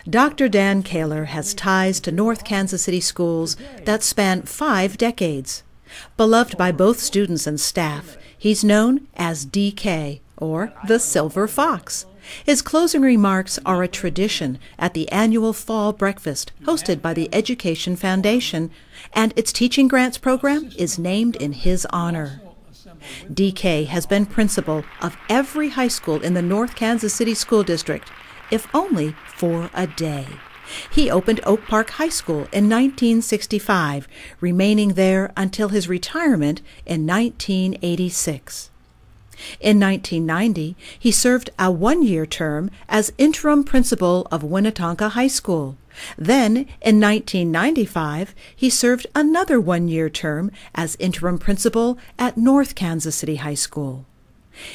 Dr. Dan Kahler has ties to North Kansas City schools that span 5 decades. Beloved by both students and staff, he's known as DK, or the Silver Fox. His closing remarks are a tradition at the annual fall breakfast hosted by the Education Foundation, and its teaching grants program is named in his honor. DK has been principal of every high school in the North Kansas City School District, if only for a day. He opened Oak Park High School in 1965, remaining there until his retirement in 1986. In 1990, he served a 1-year term as interim principal of Winnetonka High School. Then, in 1995, he served another 1-year term as interim principal at North Kansas City High School.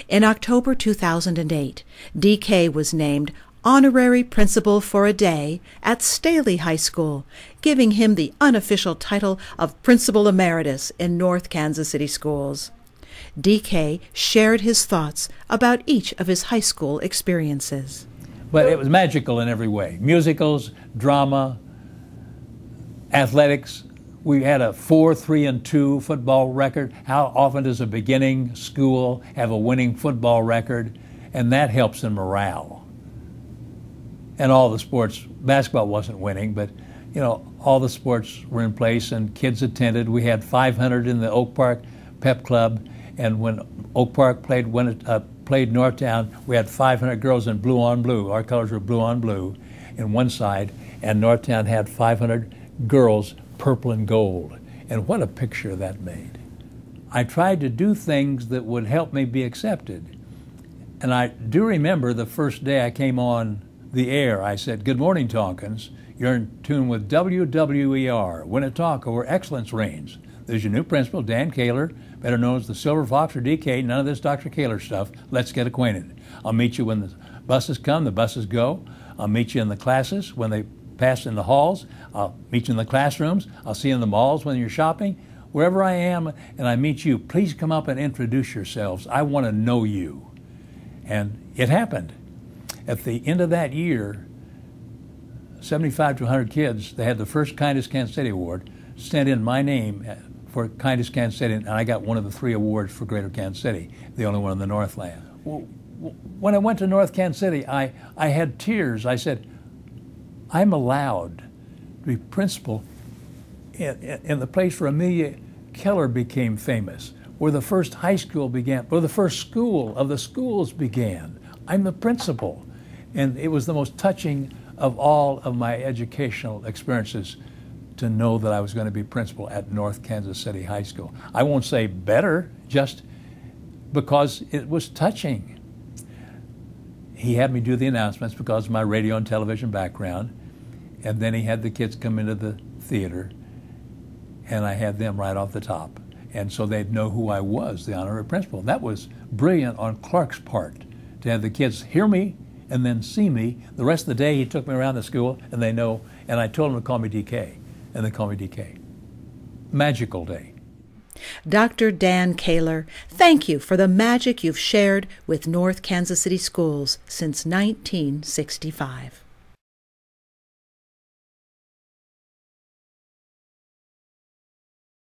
In October 2008, DK was named Honorary Principal for a Day at Staley High School, giving him the unofficial title of Principal Emeritus in North Kansas City Schools. DK shared his thoughts about each of his high school experiences. But it was magical in every way. Musicals, drama, athletics. We had a 4-3-2 football record. How often does a beginning school have a winning football record? And that helps in morale. And all the sports, basketball wasn't winning, but all the sports were in place and kids attended. We had 500 in the Oak Park Pep Club. And when Oak Park played Northtown, we had 500 girls in blue on blue. Our colors were blue on blue in one side, and Northtown had 500 girls purple and gold. And what a picture that made. I tried to do things that would help me be accepted. And I do remember the first day I came on the air, I said, "Good morning, Tonkins. You're in tune with WWER, Winnetonka, where excellence reigns. There's your new principal, Dan Kahler, better known as the Silver Fox or DK, none of this Dr. Kahler stuff. Let's get acquainted. I'll meet you when the buses come, the buses go. I'll meet you in the classes when they pass in the halls. I'll meet you in the classrooms. I'll see you in the malls when you're shopping. Wherever I am and I meet you, please come up and introduce yourselves. I want to know you." And it happened. At the end of that year, 75 to 100 kids, they had the first Kindest Kansas City Award, sent in my name for Kindest Kansas City, and I got one of the 3 awards for Greater Kansas City, the only one in the Northland. When I went to North Kansas City, I had tears. I said, I'm allowed to be principal in the place where Amelia Keller became famous, where the first high school began, where the first school of the schools began. I'm the principal. And it was the most touching of all of my educational experiences to know that I was going to be principal at North Kansas City High School. I won't say better, just because it was touching. He had me do the announcements because of my radio and television background, and then he had the kids come into the theater, and I had them right off the top. And so they'd know who I was, the honorary principal. That was brilliant on Clark's part, to have the kids hear me and then see me. The rest of the day he took me around the school, and they know, and I told them to call me DK. And they call me DK. Magical day. Dr. Dan Kahler, thank you for the magic you've shared with North Kansas City schools since 1965.